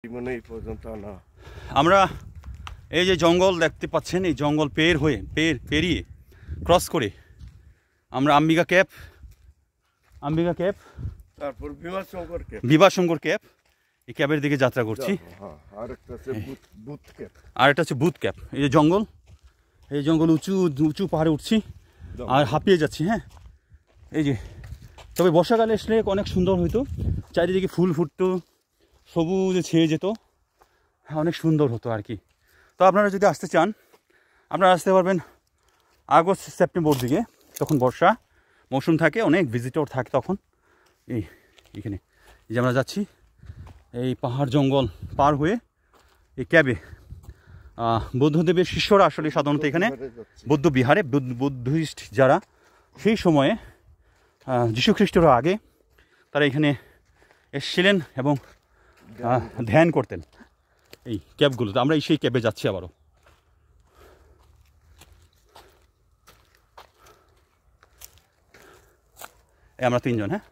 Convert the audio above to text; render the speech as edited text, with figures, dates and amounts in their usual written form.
মানে এই পর্যন্ত না আমরা এই যে জঙ্গল দেখতে পাচ্ছেন, এই জঙ্গল পেরিয়ে ক্রস করে আমরা আম্বিকা ক্যাপ তারপর বিভাশঙ্কর ক্যাপ এই ক্যাবের দিকে যাত্রা করছি। আর একটা হচ্ছে বুথ ক্যাপ। এই যে জঙ্গল, এই জঙ্গল উঁচু পাহাড়ে উঠছি আর হাঁপিয়ে যাচ্ছি। হ্যাঁ, এই যে তবে বর্ষাকালে আসলে অনেক সুন্দর হইতো, চারিদিকে ফুল ফুটতো, সবুজে ছেয়ে যেত, অনেক সুন্দর হতো আর কি। তো আপনারা যদি আসতে চান আপনারা আসতে পারবেন আগস্ট সেপ্টেম্বর দিকে, তখন বর্ষা মৌসুম থাকে, অনেক ভিজিটর থাকে তখন। এইখানে এই যে আমরা যাচ্ছি এই পাহাড় জঙ্গল পার হয়ে এই ক্যাবে। বৌদ্ধদেবের শিষ্যরা আসলে সাধারণত এখানে বৌদ্ধ বিহারে বুদ্ধিস্ট যারা সেই সময়ে যীশুখ্রিস্টেরও আগে তারা এখানে এসেছিলেন এবং ধ্যান করতেন এই ক্যাবগুলোতে। আমরা সেই ক্যাবে যাচ্ছি আবারও। আমরা তিনজন। হ্যাঁ।